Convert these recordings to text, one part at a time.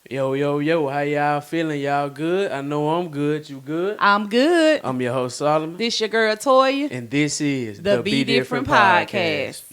Yo, yo, yo, how y'all feeling? Y'all good? I know I'm good. You good? I'm good. I'm your host, Solomon. This your girl, Toya. And this is The Be Different Podcast.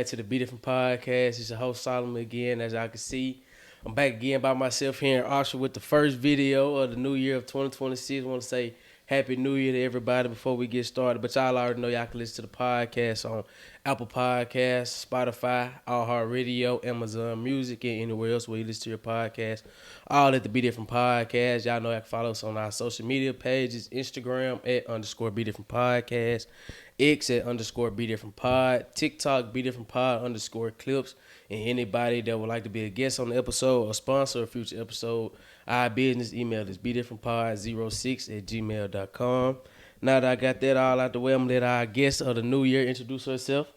To the BeDifferent Podcast. It's your host Solomon again. As y'all can see, I'm back again by myself here in Oxford with the first video of the new year of 2026. I want to say Happy New Year to everybody before we get started. But y'all already know y'all can listen to the podcast on Apple Podcasts, Spotify, iHeartRadio, Amazon Music, and anywhere else where you listen to your podcast. All at the BeDifferent Podcast. Y'all know y'all can follow us on our social media pages, Instagram @_BeDifferentPodcast. X @_BeDifferentPod, TikTok BeDifferentPod_clips, and anybody that would like to be a guest on the episode or sponsor a future episode, our business email is BeDifferentPod06@gmail.com. Now that I got that all out the way, I'm going to let our guest of the new year introduce herself.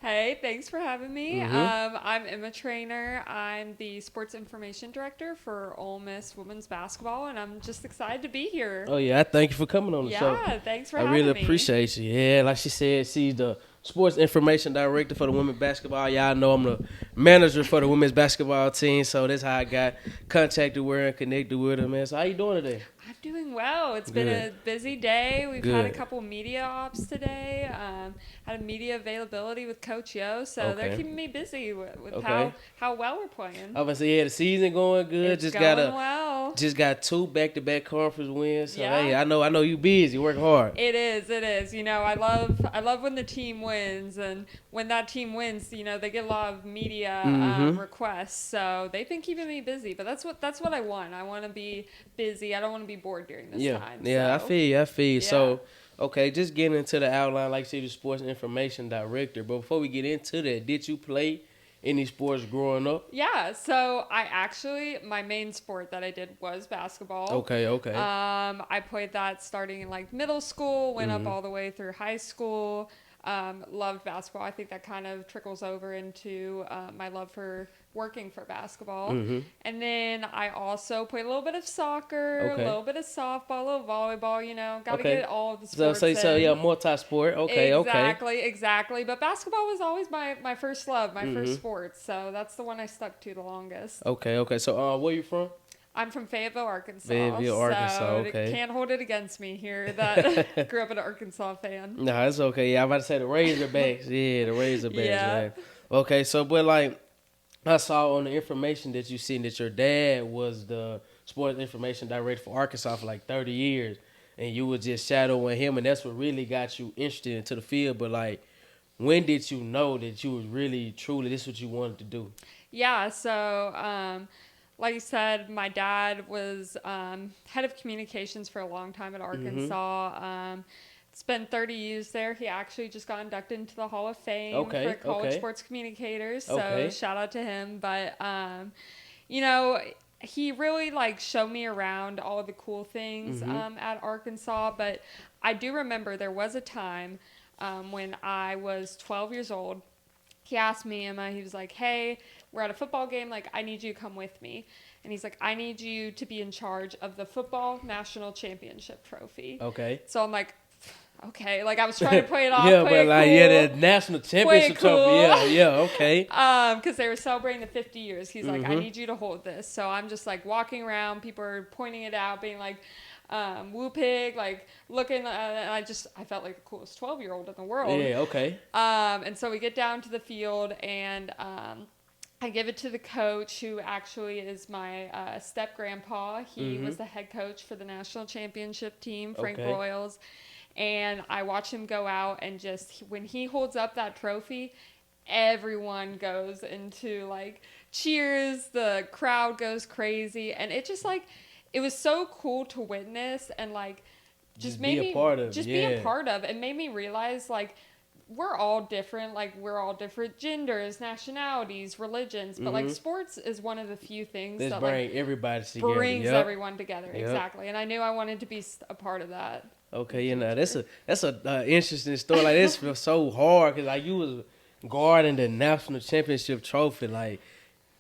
Hey, thanks for having me. I'm Emma Trainor. I'm the sports information director for Ole Miss women's basketball, and I'm just excited to be here. Oh, yeah, I thank you for coming on the show. Yeah, thanks for having me. I me. really appreciate you. Yeah, like she said, she's the sports information director for the women's basketball. Y'all know I'm the manager for the women's basketball team, so that's how I got contacted with her and connected with her, man. So how you doing today? I'm doing well. It's been a busy day. We've had a couple media ops today. Had a media availability with Coach Yo, so they're keeping me busy with how well we're playing. I was say, yeah, the season going good. It's going well. Just got 2 back-to-back conference wins. So yeah. hey, I know you busy, work hard. It is. You know, I love when the team wins, and when that team wins, you know, they get a lot of media requests. So they've been keeping me busy, but that's what I want. I want to be busy. I don't want to be bored during this time. Yeah, so. I feel you. Yeah. So, okay, just getting into the outline, like you said, the sports information director. But before we get into that, did you play any sports growing up? Yeah, so my main sport that I did was basketball. Okay. I played that starting in like middle school, went up all the way through high school. Loved basketball. I think that kind of trickles over into my love for working for basketball. And then I also played a little bit of soccer, a little bit of softball, a little volleyball, you know, got to get all of the sports So yeah, multi-sport. Exactly. But basketball was always my first love, my first sport. So that's the one I stuck to the longest. Okay. So where you from? I'm from Fayetteville, Arkansas. Arkansas, okay. Can't hold it against me here that grew up an Arkansas fan. No, it's okay. Yeah, I'm about to say the Razorbacks. Yeah, the Razorbacks, man. Okay, so, but like, I saw on the information that you seen that your dad was the sports information director for Arkansas for like 30 years, and you were just shadowing him, and that's what really got you interested into the field. But like, when did you know that you was really, truly, this is what you wanted to do? Yeah, so, like you said, my dad was head of communications for a long time at Arkansas. Spent 30 years there. He actually just got inducted into the Hall of Fame for college sports communicators. So shout out to him. But, you know, he really like showed me around all of the cool things at Arkansas. But I do remember there was a time when I was 12 years old. He asked me, Emma, he was like, hey, we're at a football game. Like, I need you to come with me. And he's like, I need you to be in charge of the football national championship trophy. Okay. So I'm like, okay. Like, I was trying to play it off. The national championship trophy. Yeah, okay. Because they were celebrating the 50 years. He's like, I need you to hold this. So I'm just like walking around. People are pointing it out, being like, woo pig, like looking, and I felt like the coolest 12-year-old in the world. Yeah, okay. And so we get down to the field, and I give it to the coach, who actually is my step-grandpa. He was the head coach for the national championship team, Frank Royals. And I watch him go out and just when he holds up that trophy, everyone goes into like cheers, the crowd goes crazy, and it just like it was so cool to witness and like just made me be a part of. It made me realize like we're all different, like we're all different genders, nationalities, religions, but like sports is one of the few things that bring like everybody together. Brings everyone together. Exactly. And I knew I wanted to be a part of that. Okay, that's a interesting story. Like this was so hard because like you was guarding the national championship trophy. Like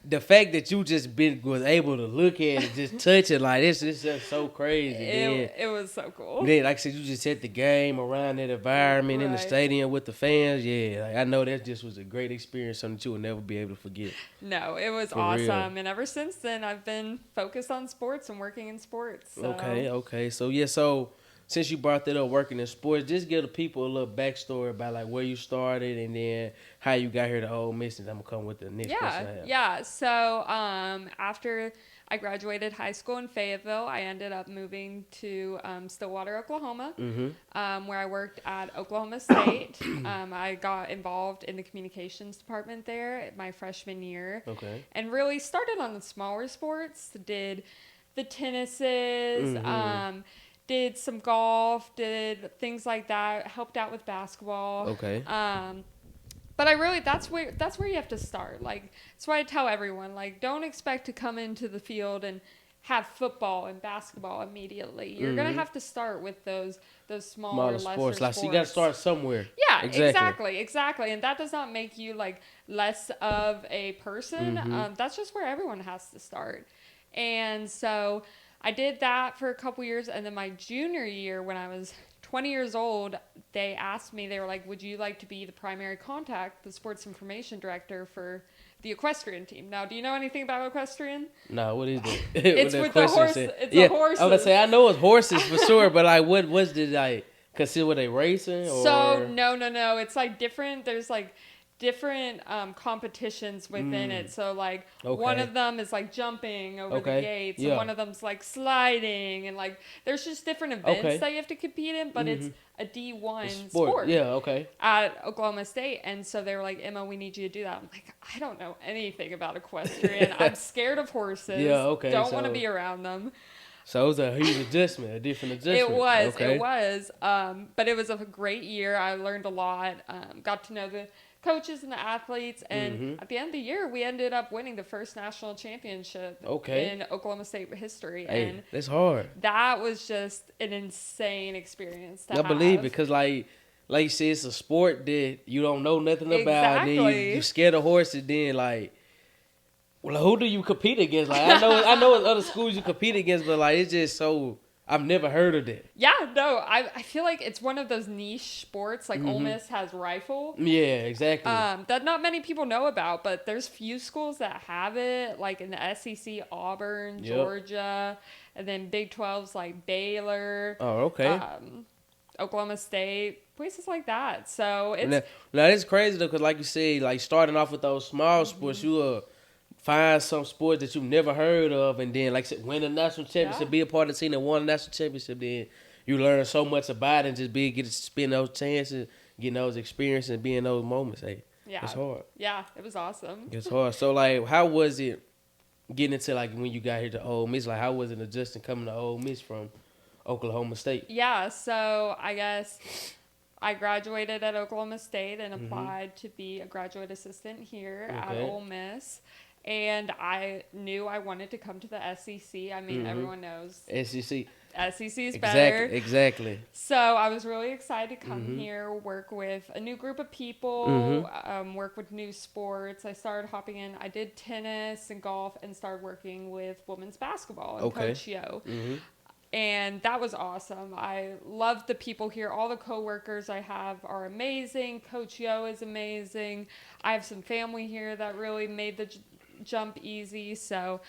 the fact that you just was able to look at it, just touch it, like it's just so crazy. It was so cool. Then, like I said, you just set the game around that environment in the stadium with the fans. Yeah, like, I know that just was a great experience, something that you will never be able to forget. No, it was awesome, and ever since then, I've been focused on sports and working in sports. So. Okay. So since you brought that up, working in sports, just give the people a little backstory about like where you started and then how you got here to Ole Miss, and I'm gonna come with the next question I have. Yeah. So after I graduated high school in Fayetteville, I ended up moving to Stillwater, Oklahoma, where I worked at Oklahoma State. I got involved in the communications department there my freshman year. Okay. And really started on the smaller sports. Did the tennises. Did some golf, did things like that, helped out with basketball. Okay. But I really, that's where you have to start. Like, that's why I tell everyone, like, don't expect to come into the field and have football and basketball immediately. You're going to have to start with those smaller, lesser sports. Like, so you got to start somewhere. Yeah, exactly. And that does not make you, like, less of a person. That's just where everyone has to start. And so I did that for a couple years, and then my junior year, when I was 20 years old, they asked me, they were like, would you like to be the primary contact, the sports information director for the equestrian team? Now, do you know anything about equestrian? No, what is it? It's with the horse. It's the horses. I was going to say, I know it's horses for sure, but like, what's the, like, consider, were they racing? Or? So, no. It's like different, there's like different competitions within it. So like one of them is like jumping over the gates, and one of them's like sliding, and like there's just different events that you have to compete in, but it's a D1 sport. At Oklahoma State. And so they were like, Emma, we need you to do that. I'm like, I don't know anything about equestrian. I'm scared of horses. Don't want to be around them. So it was a huge adjustment, a different adjustment. It was. But it was a great year. I learned a lot. Got to know the coaches and the athletes, and at the end of the year, we ended up winning the first national championship in Oklahoma State history. Hey, and that's hard. That was just an insane experience to have. I believe it, because like you said, it's a sport that you don't know nothing about. And then you scared of horses. Then like, well, who do you compete against? Like I know in other schools you compete against, but like it's just so. I've never heard of that. Yeah, no, I feel like it's one of those niche sports, like Ole Miss has rifle. Yeah, exactly. That not many people know about, but there's few schools that have it, like in the SEC, Auburn, Georgia, and then Big 12s like Baylor. Oh, okay. Oklahoma State, places like that. So it's... Now, it's crazy, though, because like you said, like starting off with those small sports, you find some sports that you've never heard of, and then, like I said, win a national championship, be a part of the team that won a national championship, then you learn so much about it and just get to spend those chances, getting those experiences, and being in those moments. Hey, it's hard. Yeah, it was awesome. It's hard. So, like, how was it getting into, like, when you got here to Ole Miss? Like, how was it adjusting coming to Ole Miss from Oklahoma State? Yeah, so I guess I graduated at Oklahoma State and applied to be a graduate assistant here at Ole Miss. And I knew I wanted to come to the SEC. I mean, everyone knows SEC is better. Exactly. So I was really excited to come here, work with a new group of people, work with new sports. I started hopping in. I did tennis and golf, and started working with women's basketball and Coach Yo. And that was awesome. I love the people here. All the coworkers I have are amazing. Coach Yo is amazing. I have some family here that really made the jump easy. So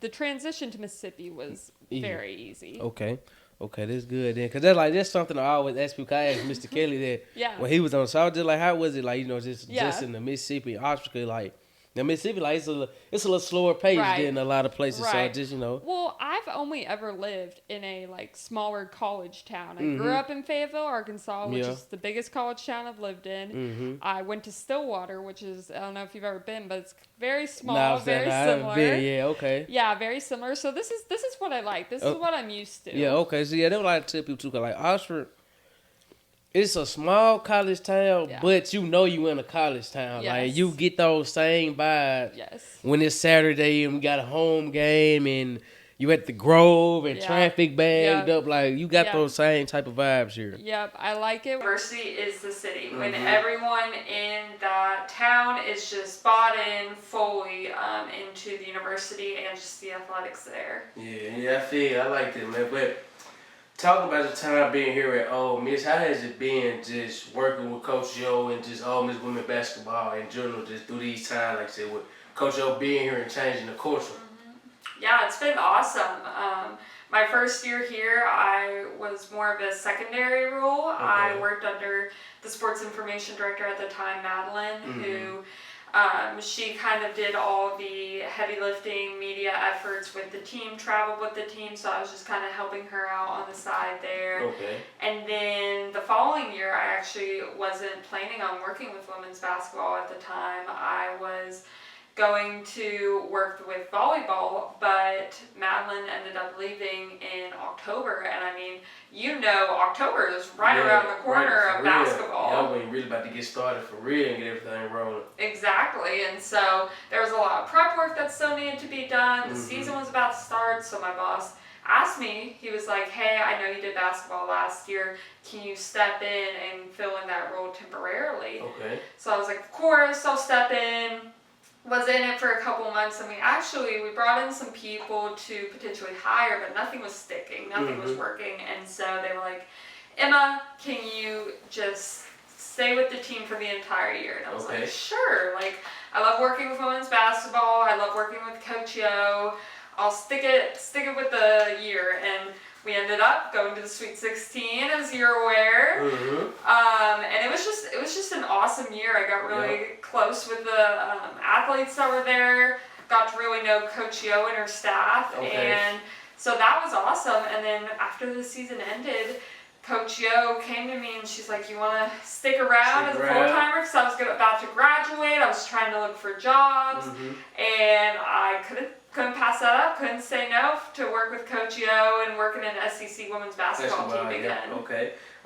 the transition to Mississippi was very easy. Okay, that's good then, because that's something I always ask people. I asked Mr. Kelly that when he was on. So I was just like, how was it, like, just in the Mississippi obstacle, like Now Mississippi, like it's a little slower pace Right. than a lot of places. So I Right. just Well, I've only ever lived in a like smaller college town. I grew up in Fayetteville, Arkansas, which Yeah. is the biggest college town I've lived in. I went to Stillwater, which is, I don't know if you've ever been, but it's very small, very I haven't similar. been. Yeah, okay. Yeah, very similar. So this is what I like. This is what I'm used to. Yeah, okay. So yeah, they would like to tell people too, 'cause like Oxford, it's a small college town, Yeah. but you know you in a college town. Yes. Like you get those same vibes Yes. when it's Saturday and we got a home game and you at the Grove and Yeah. traffic bagged Yeah. up. Like you got Yeah. those same type of vibes here. Yep, I like it. University is the city. When everyone in that town is just bought in fully into the university and just the athletics there. Yeah, I like that, man. But talking about the time being here at Ole Miss, how has it been just working with Coach Joe and just Ole Miss women basketball in general, just through these times, like I said, with Coach Joe being here and changing the culture? Yeah, it's been awesome. My first year here, I was more of a secondary role. I worked under the sports information director at the time, Madeline, who she kind of did all the heavy lifting media efforts with the team, traveled with the team, so I was just kind of helping her out on the side there. Okay. And then the following year, I actually wasn't planning on working with women's basketball at the time. I was going to work with volleyball, but Madeline ended up leaving in October, and I mean, October is right around the corner of basketball. Yeah, when you're really about to get started for real and get everything rolling. Exactly, and so there was a lot of prep work that still needed to be done. The season was about to start, so my boss asked me, he was like, hey, I know you did basketball last year, can you step in and fill in that role temporarily? Okay. So I was like, of course, I'll step in. Was in it for a couple months, and we brought in some people to potentially hire, but nothing was sticking, nothing was working, and so they were like, Emma, can you just stay with the team for the entire year? And I was like, sure, like, I love working with women's basketball, I love working with Coach Yo, I'll stick it with the year, and we ended up going to the Sweet 16, as you're aware, and it was just an awesome year. I got really close with the athletes that were there. Got to really know Coach Yo and her staff, and so that was awesome. And then after the season ended, Coach Yo came to me and she's like, "You want to stick around as a full timer?" Because I was about to graduate. I was trying to look for jobs, and I couldn't pass that up. Couldn't say no to work with Coach Yo and working in an SEC women's basketball team again.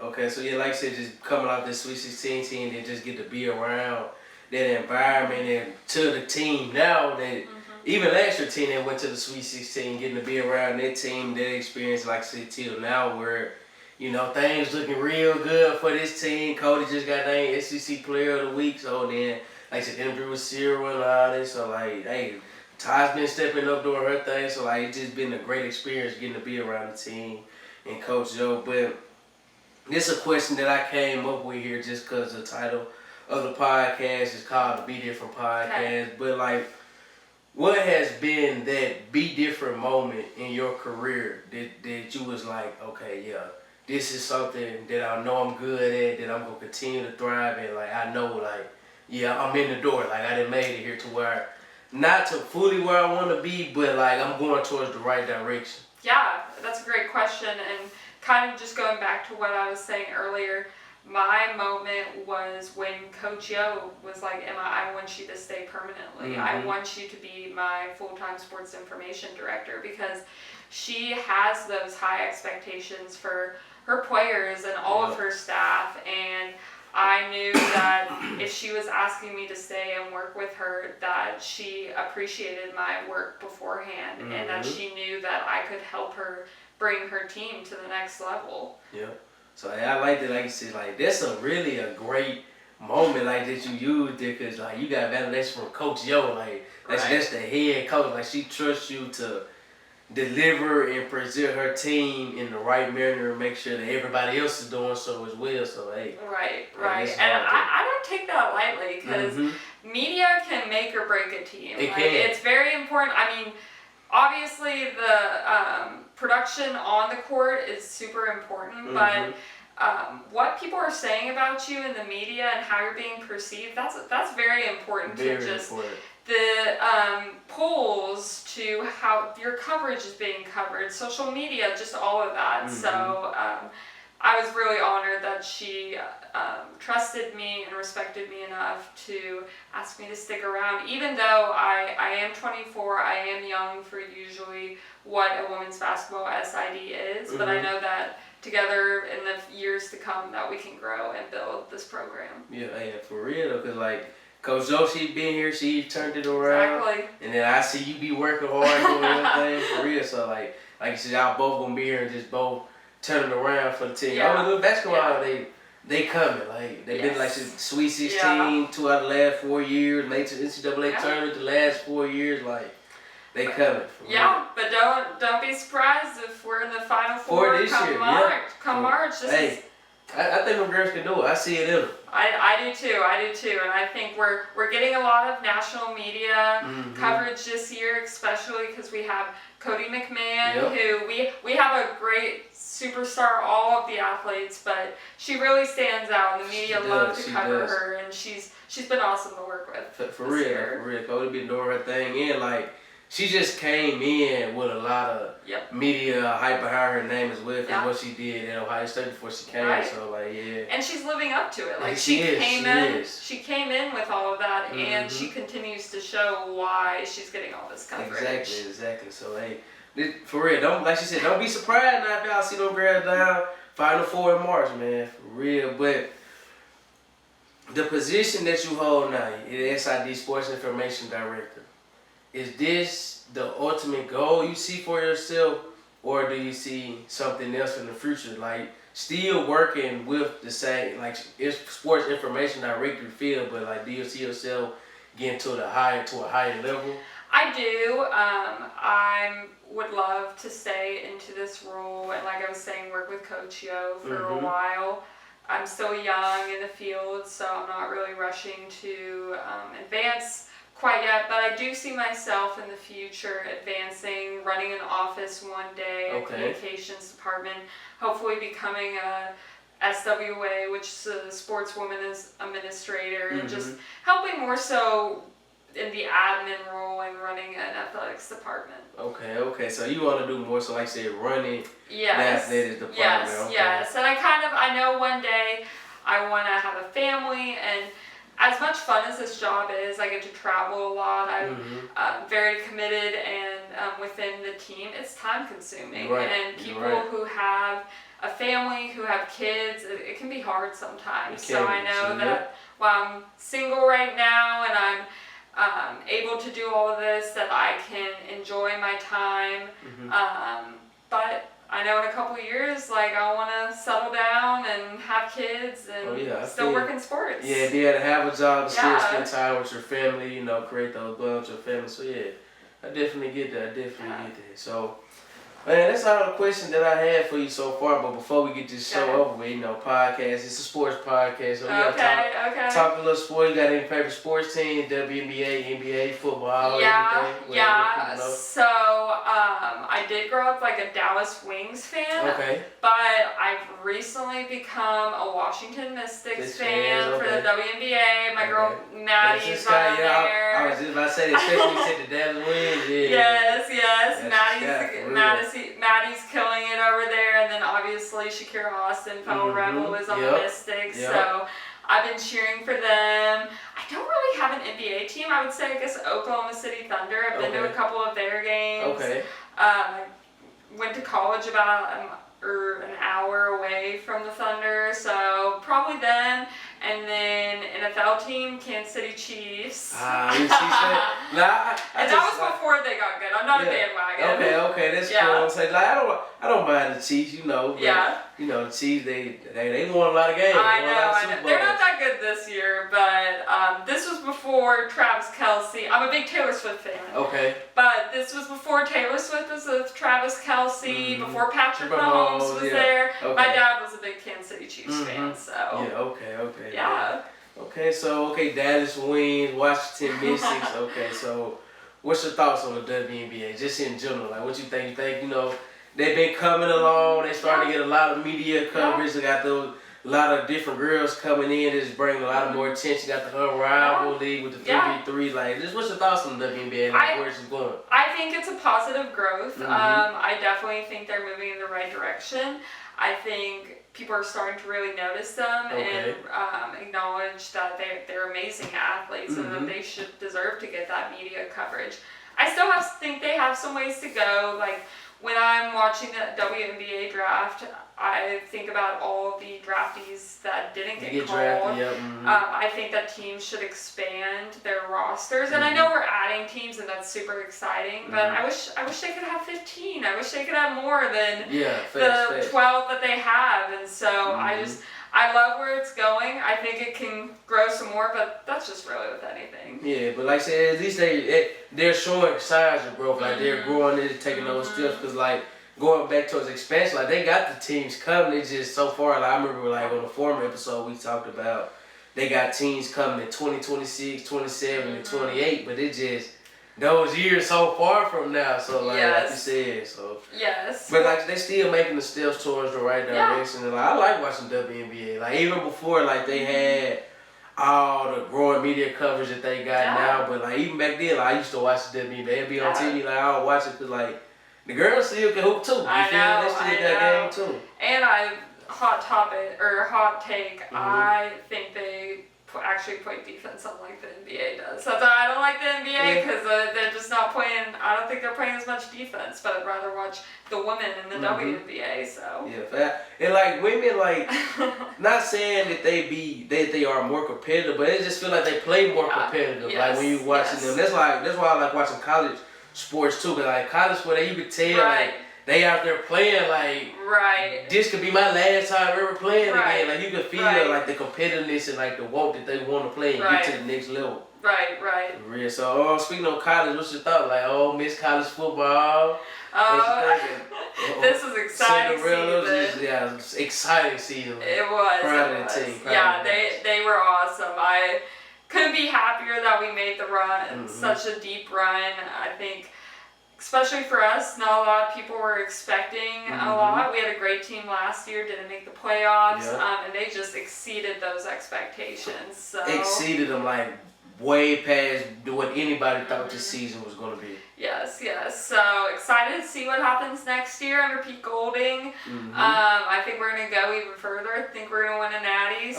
Okay. So yeah, like I said, just coming off the Sweet 16 team, and just get to be around that environment and to the team now that. Even last year, team that went to the Sweet 16, getting to be around that team, that experience, like I said, till now, where things looking real good for this team. Cody just got named SEC Player of the Week, so then, like I said, interview with Cyril and all this, so like, hey, Ty's been stepping up doing her thing, so like, it's just been a great experience getting to be around the team and Coach Joe. But this is a question that I came up with here just because the title of the podcast is called the Be Different Podcast, but like, what has been that Be Different moment in your career that you was like, okay, yeah, this is something that I know I'm good at, that I'm going to continue to thrive in. Like, I know, like, yeah, I'm in the door. Like, I done made it here to where, not to fully where I want to be, but, like, I'm going towards the right direction. Yeah, that's a great question. And kind of just going back to what I was saying earlier, my moment was when Coach Yo was like, Emma, I want you to stay permanently. I want you to be my full-time sports information director, because she has those high expectations for her players and all of her staff. And I knew that if she was asking me to stay and work with her, that she appreciated my work beforehand and that she knew that I could help her bring her team to the next level. Yeah. So I like that, like you said, like that's really a great moment like that you used there, because like you got validation from Coach Yo, like that's the head coach, like she trusts you to deliver and present her team in the right manner and make sure that everybody else is doing so as well. So hey, right, and I don't take that lightly, because media can make or break a team. It's very important. I mean, obviously the production on the court is super important, but what people are saying about you in the media and how you're being perceived, that's very important Very to just important. the polls to how your coverage is being covered, social media, just all of that. Mm-hmm. So I was really honored that she trusted me and respected me enough to ask me to stick around, even though I am 24, I am young for usually what a women's basketball SID is, but I know that together in the years to come that we can grow and build this program. Yeah, for real, because like Coach Josie been here, she turned it around. Exactly. And then I see you be working hard doing your thing for real. So like you said, y'all both gonna be here and just both turning around for the team. Yeah. I mean, good basketball, they coming. Like they've been like Sweet 16, 2 out of the last 4 years, made to the NCAA tournament the last 4 years, like they coming. For real. But don't be surprised if we're in the Final For Four this come year, March. Come March. I think them girls can do it. I see it in them. I do too, and I think we're getting a lot of national media coverage this year, especially because we have Cody McMahon, who we have a great superstar, all of the athletes, but she really stands out, and the media love to cover her, and she's been awesome to work with. For real. Cody been doing her thing, and like she just came in with a lot of media hype behind her name as well for what she did at Ohio State before she came. Right. So like and she's living up to it. Like she came in with all of that, and she continues to show why she's getting all this coverage. Exactly. So for real, don't she said, don't be surprised now if y'all see them girls down Final Four in March, man. For real, but the position that you hold now, the SID Sports Information Director. Is this the ultimate goal you see for yourself, or do you see something else in the future? Like still working with the same, like it's sports information director field, but like do you see yourself getting to a higher level? I do. I would love to stay into this role, and like I was saying, work with Coach Yo for a while. I'm still young in the field, so I'm not really rushing to advance quite yet, but I do see myself in the future advancing, running an office one day, a communications department, hopefully becoming a SWA, which is a sportswoman administrator, and just helping more so in the admin role and running an athletics department. Okay. So you want to do more so, like say, running the athletics department. Yes. And I know one day I want to have a family, and as much fun as this job is, I get to travel a lot. I'm very committed, and within the team, it's time consuming. Right. And people who have a family, who have kids, it can be hard sometimes. So I know that while I'm single right now and I'm able to do all of this, that I can enjoy my time. But I know in a couple of years, like I want to settle down and have kids and still work in sports. Yeah, be able to have a job, still spend time with your family, create those bonds with your family. So I definitely get that. So, man, that's all the questions that I had for you so far. But before we get this show over with, podcast, it's a sports podcast. So we gotta talk a little sport. You got any favorite sports teams? WNBA, NBA, football, anything? So I did grow up like a Dallas Wings fan. But I've recently become a Washington Mystics fan for the WNBA. My girl Maddie's on there. I was just about to say, especially when you said the Dallas Wings. Yes. Maddie's killing it over there, and then obviously Shakira Austin, fellow Rebel, is on the Mystics. So I've been cheering for them. I don't really have an NBA team. I would say, I guess, Oklahoma City Thunder. I've been to a couple of their games. Went to college about an hour away from the Thunder, so probably them. And then NFL team, Kansas City Chiefs. You see that? And that was before they got good. I'm not a bandwagon. Okay, that's cool. I'm saying, like, I don't mind the Chiefs, But, the Chiefs, they won a lot of games. I know. They're not that good this year, but this was before Travis Kelce. I'm a big Taylor Swift fan. But this was before Taylor Swift was with Travis Kelce, before Patrick Mahomes was there. My dad was a big Kansas City Chiefs fan, so. So Dallas Wings, Washington Mystics. So what's your thoughts on the WNBA, just in general? Like, what you think? You think, they've been coming along. They starting to get a lot of media coverage. They got a lot of different girls coming in. It's bringing a lot of more attention. Got the Unrivaled League with the 3v3. Like, just what's your thoughts on the WNBA and where it's going? I think it's a positive growth. I definitely think they're moving in the right direction. I think people are starting to really notice them and acknowledge that they're amazing athletes and that they should deserve to get that media coverage. I still think they have some ways to go. Like, when I'm watching the WNBA draft, I think about all of the draftees that didn't get called. Drafted, I think that teams should expand their rosters, and I know we're adding teams, and that's super exciting. But I wish they could have 15. I wish they could have more than the 12 that they have. And so I love where it's going. I think it can grow some more, but that's just really with anything. Yeah, but like I said, at least they're showing signs of growth. Like, they're growing, they're taking those steps. Because, like, going back towards expansion, like, they got the teams coming. It's just so far, like, I remember, like, on the former episode we talked about, they got teams coming in 2026, 27, and 28. But it just, those years so far from now. So, like you said, so. Yes. But, like, they still making the steps towards the right direction. And, like, I like watching WNBA. Like, even before, like, they had all the growing media coverage that they got now. But, like, even back then, like, I used to watch the WNBA. They'd be on TV, like, I don't watch it because, like, the girls still can hoop, too. I know. They still got game, too. And hot take, I think they actually play defense unlike the NBA does. So I don't like the NBA because they're just not playing. I don't think they're playing as much defense, but I'd rather watch the women in the WNBA. So and like women, like not saying that they are more competitive, but it just feel like they play more competitive. Like when you watching them, that's why I like watching college sports too. Cause like college sport, you could tell like they out there playing like this could be my last time ever playing again. Like you could feel like the competitiveness and like the walk that they want to play and get to the next level. Right. For real. So speaking of college, what's your thought? Like miss college football. This is exciting season. Exciting season. It was. They were awesome. I couldn't be happier that we made the run. Such a deep run. I think, especially for us, not a lot of people were expecting a lot. We had a great team last year, didn't make the playoffs, and they just exceeded those expectations. So. Exceeded them like way past what anybody thought this season was going to be. Yes. So excited to see what happens next year under Pete Golding. I think we're going to go even further. I think we're going to win a natty.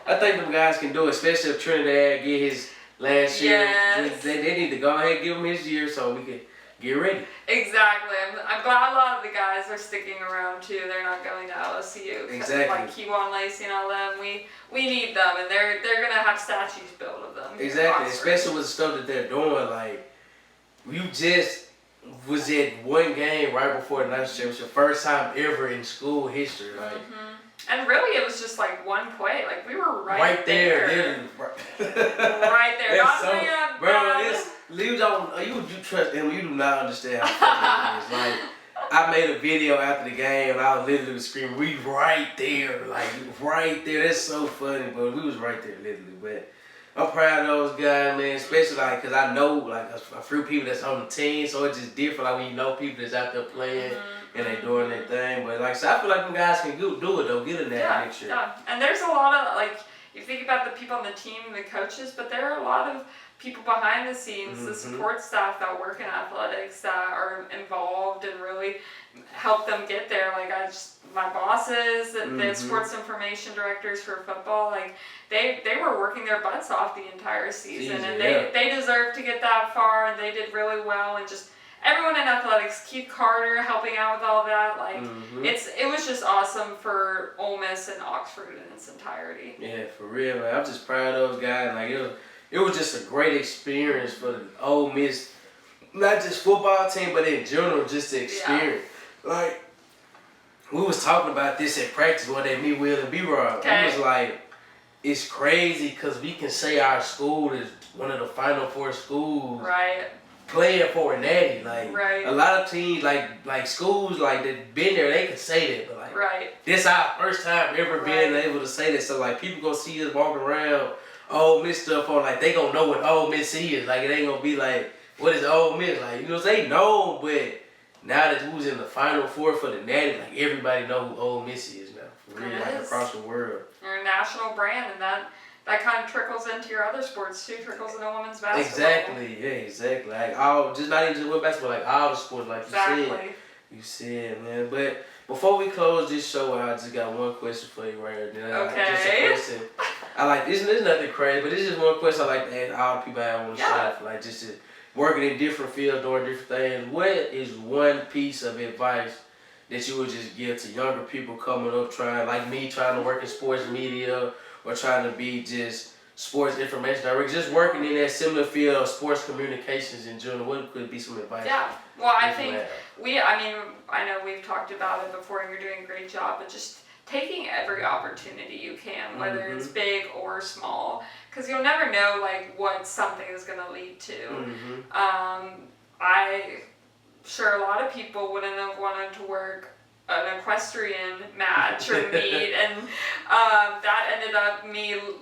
I think them guys can do it, especially if Trinidad get his last year. They need to go ahead and give him his year so we can get ready. Exactly. I'm glad a lot of the guys are sticking around too. They're not going to LSU. Exactly. Like Kewan Lacey and all them. We need them, and they're going to have statues built of them. Exactly. Especially with the stuff that they're doing. Like, you just was at one game right before the national championship. First time ever in school history. Like. And really, it was just like one play. Like, we were right there. Right there. Not so, bro, you trust him. You do not understand how funny it is. Like, I made a video after the game, and I was literally screaming, "We right there!" Like, right there. That's so funny, but we was right there, literally. But I'm proud of those guys, man. Especially like, cause I know like a few people that's on the team, so it's just different. Like when you know people that's out there playing. And they doing their thing, but like, so I feel like them guys can do it though, get in there next year. Yeah, and there's a lot of like, you think about the people on the team and the coaches, but there are a lot of people behind the scenes, the support staff that work in athletics that are involved and really help them get there. Like my bosses, the sports information directors for football, like they were working their butts off the entire season, and they deserve to get that far, and they did really well, and just. Everyone in athletics, Keith Carter helping out with all that, like it was just awesome for Ole Miss and Oxford in its entirety. Yeah, for real, man. I'm just proud of those guys. Like it was just a great experience for the Ole Miss, not just football team, but in general, just the experience. Like we was talking about this at practice one day, me, Will, and B-Rob. We was like, it's crazy because we can say our school is one of the Final Four schools. Right. Playing for a natty, like a lot of teams, like schools, like that been there, they can say that, but like this our first time ever being able to say that. So like people gonna see us walking around Ole Miss stuff on, like they gonna know what Ole Miss is. Like it ain't gonna be like what is Ole Miss, like they know, but now that who's in the Final Four for the Natty, like everybody know who Ole Miss is now. For real, like across the world. You're a national brand, and that kind of trickles into your other sports too. Trickles into women's basketball. Exactly. Yeah. Exactly. Like just not even just with basketball, like all the sports, like you said, man. But before we close this show out, I just got one question for you right now. Okay. Just a question. I like this. There's nothing crazy, but it's just one question I like to ask all the people I have on the show. Like just to working in different fields, doing different things. What is one piece of advice that you would just give to younger people coming up, trying to work in sports media or trying to be just sports information director, just working in that similar field of sports communications in general? What could be some advice? Yeah. Well, I think I know we've talked about it before, and you're doing a great job, but just taking every opportunity you can, whether it's big or small, because you'll never know like what something is going to lead to. I'm sure a lot of people wouldn't have wanted to work an equestrian match or meet, and that ended up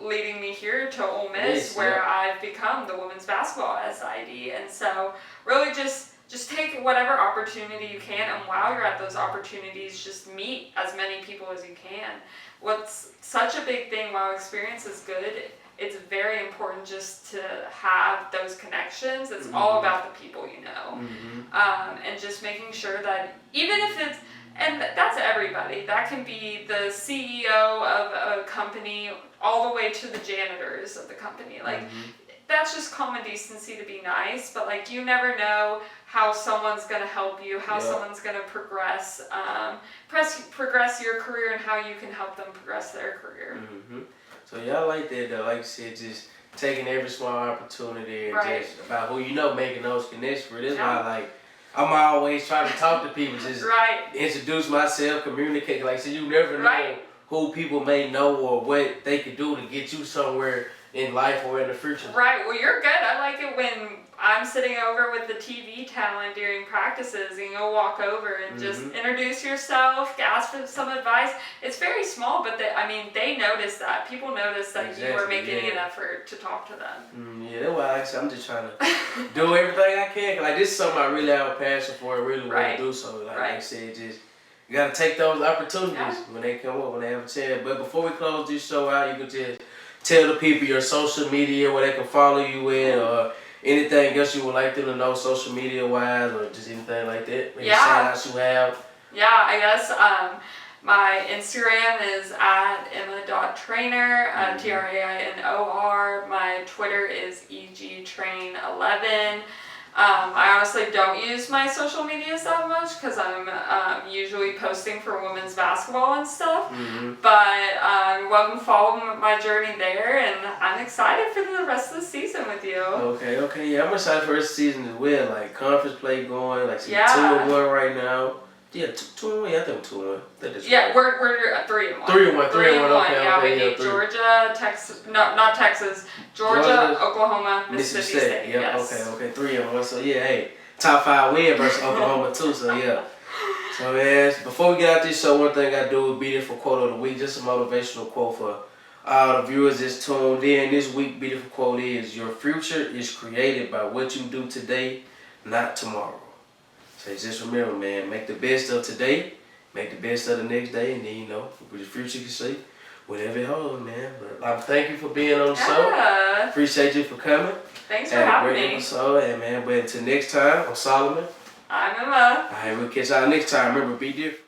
leading me here to Ole Miss, where I've become the women's basketball SID. And so really just take whatever opportunity you can, and while you're at those opportunities, just meet as many people as you can. What's such a big thing, while experience is good, it's very important just to have those connections. It's all about the people you know. And just making sure that even if it's, and that's everybody. That can be the CEO of a company all the way to the janitors of the company. Like, that's just common decency to be nice, but like you never know how someone's going to help you, how someone's going to progress your career, and how you can help them progress their career. So y'all like that though, like you said, just taking every small opportunity and just about who you know, making those connections. For this why I'm always trying to talk to people, just introduce myself, communicate. Like I said, you never know who people may know or what they could do to get you somewhere in life or in the future. Right. Well, you're good. I like it when I'm sitting over with the TV talent during practices, and you'll walk over and just introduce yourself, ask for some advice. It's very small, but they notice that. People notice that you are making an effort to talk to them. Yeah, that's why like I said, I'm just trying to do everything I can. Like, this is something I really have a passion for and really want to do. So, like I said, just you got to take those opportunities when they come up, when they have a chance. But before we close this show out, you can just tell the people your social media, where they can follow you in, or anything else you would like them to know social media wise, or just anything like that. Maybe shout outs you have. Yeah, I guess my Instagram is at emma.trainor, Trainor. My Twitter is egtrain11. I honestly don't use my social medias that much because I'm usually posting for women's basketball and stuff. But you're welcome to follow my journey there, and I'm excited for the rest of the season with you. Okay, yeah, I'm excited for the rest of the season as well. Like, conference play going, like 2-1 right now. Yeah, 2-1. Yeah, I think 2-1. Yeah, we're 3-1. 3-1. Okay, we beat Georgia, Texas. No, not Texas. Georgia, Oklahoma, Mississippi State. Yeah. Yes. Okay. 3-1. So yeah, hey, top 5 win versus Oklahoma too. So yeah. So man, before we get out this show, one thing I do is BeDifferent quote of the week. Just a motivational quote for all the viewers that's tuned in. This week, BeDifferent quote is: "Your future is created by what you do today, not tomorrow." So just remember, man, make the best of today, make the best of the next day, and then, with the future you see, whatever it holds, man. But I thank you for being on the show. Appreciate you for coming. Thanks for having me. Great episode, and man, but until next time, I'm Solomon. I'm Emma. All right, we'll catch y'all next time. Remember, be different.